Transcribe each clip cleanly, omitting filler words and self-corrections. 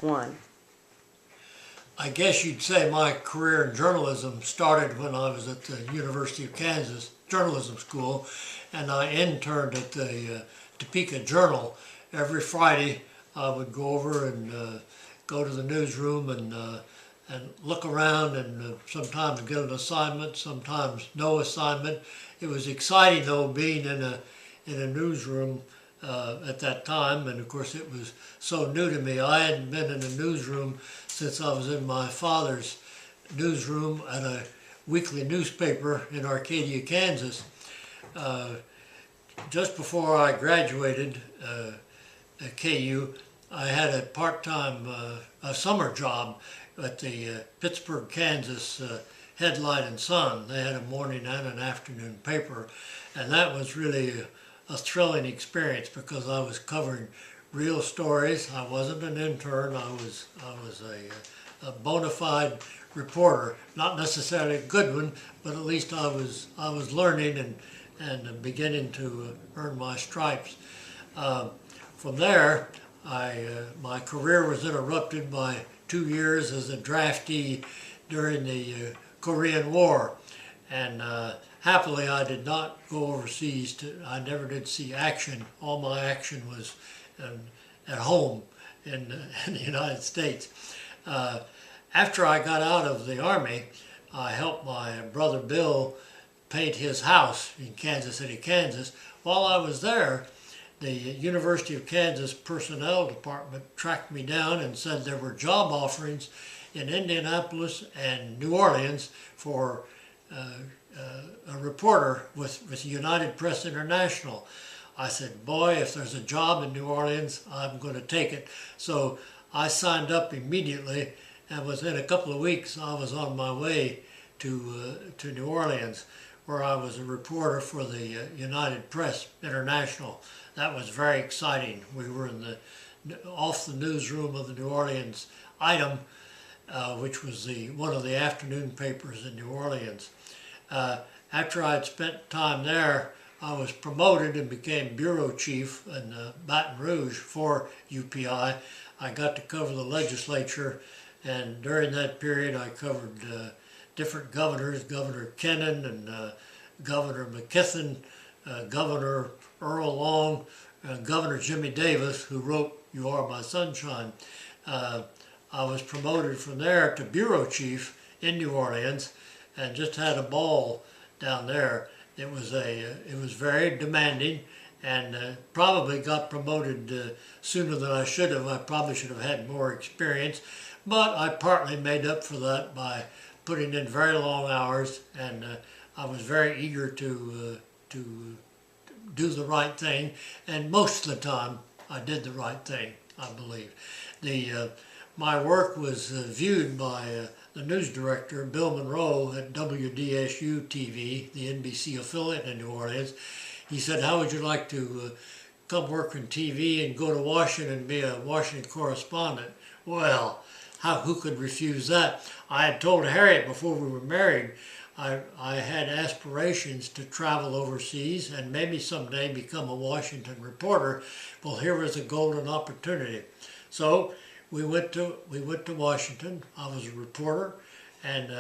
one? I guess you'd say my career in journalism started when I was at the University of Kansas Journalism School, and I interned at the Topeka Journal. Every Friday I would go over and go to the newsroom and look around, and sometimes get an assignment, sometimes no assignment. It was exciting though, being in a newsroom at that time, and of course it was so new to me. I hadn't been in a newsroom since I was in my father's newsroom at a weekly newspaper in Arcadia, Kansas. Just before I graduated at KU, I had a part-time a summer job at the Pittsburgh, Kansas Headlight and Sun. They had a morning and an afternoon paper, and that was really a thrilling experience because I was covering real stories. I wasn't an intern. I was a bona fide reporter, not necessarily a good one, but at least I was learning and beginning to earn my stripes. From there, my career was interrupted by 2 years as a draftee during the Korean War, and happily I did not go overseas. I never did see action. All my action was at home in the United States. After I got out of the Army, I helped my brother Bill paint his house in Kansas City, Kansas. While I was there, the University of Kansas Personnel Department tracked me down and said there were job offerings in Indianapolis and New Orleans for a reporter with United Press International. I said, boy, if there's a job in New Orleans, I'm going to take it. So I signed up immediately, and within a couple of weeks I was on my way to New Orleans, where I was a reporter for the United Press International. That was very exciting. We were in off the newsroom of the New Orleans Item, which was one of the afternoon papers in New Orleans. After I'd spent time there, I was promoted and became bureau chief in Baton Rouge for UPI. I got to cover the legislature, and during that period I covered different governors, Governor Kennan and Governor McKithen, Governor Earl Long, Governor Jimmy Davis, who wrote You Are My Sunshine. I was promoted from there to bureau chief in New Orleans, and just had a ball down there. It was very demanding, and probably got promoted sooner than I should have. I probably should have had more experience, but I partly made up for that by putting in very long hours, and I was very eager to do the right thing, and most of the time I did the right thing, I believe. My work was viewed by the news director, Bill Monroe, at WDSU-TV, the NBC affiliate in New Orleans. He said, how would you like to come work in TV and go to Washington and be a Washington correspondent? Well, who could refuse that? I had told Harriet before we were married, I had aspirations to travel overseas and maybe someday become a Washington reporter. Well, here was a golden opportunity. So we went to Washington. I was a reporter and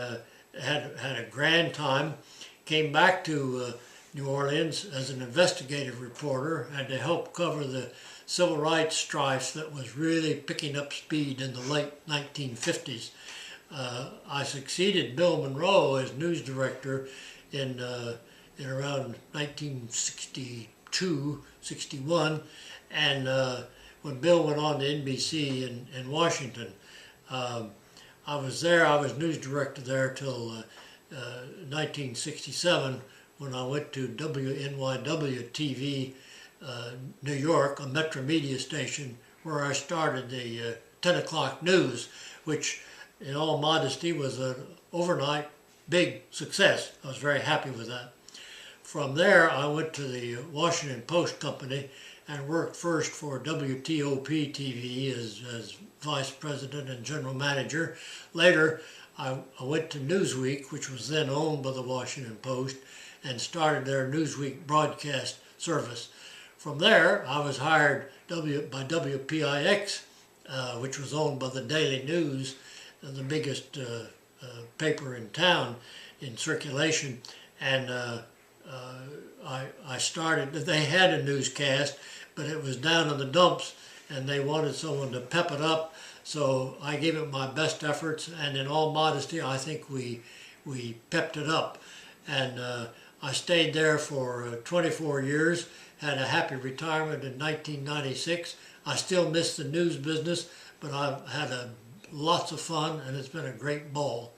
had a grand time. Came back to New Orleans as an investigative reporter and to help cover the civil rights strife that was really picking up speed in the late 1950s. I succeeded Bill Monroe as news director in around 1962, 61, and when Bill went on to NBC in Washington. I was there, I was news director there till 1967, when I went to WNYW-TV New York, a Metro Media station, where I started the 10 o'clock news, which in all modesty was an overnight big success. I was very happy with that. From there I went to the Washington Post Company and worked first for WTOP-TV as vice president and general manager. Later I went to Newsweek, which was then owned by the Washington Post, and started their Newsweek broadcast service. From there I was hired by WPIX which was owned by the Daily News, the biggest paper in town in circulation. And I started, they had a newscast, but it was down in the dumps, and they wanted someone to pep it up. So I gave it my best efforts, and in all modesty, I think we pepped it up. And I stayed there for 24 years, had a happy retirement in 1996. I still miss the news business, but I've had lots of fun, and it's been a great ball.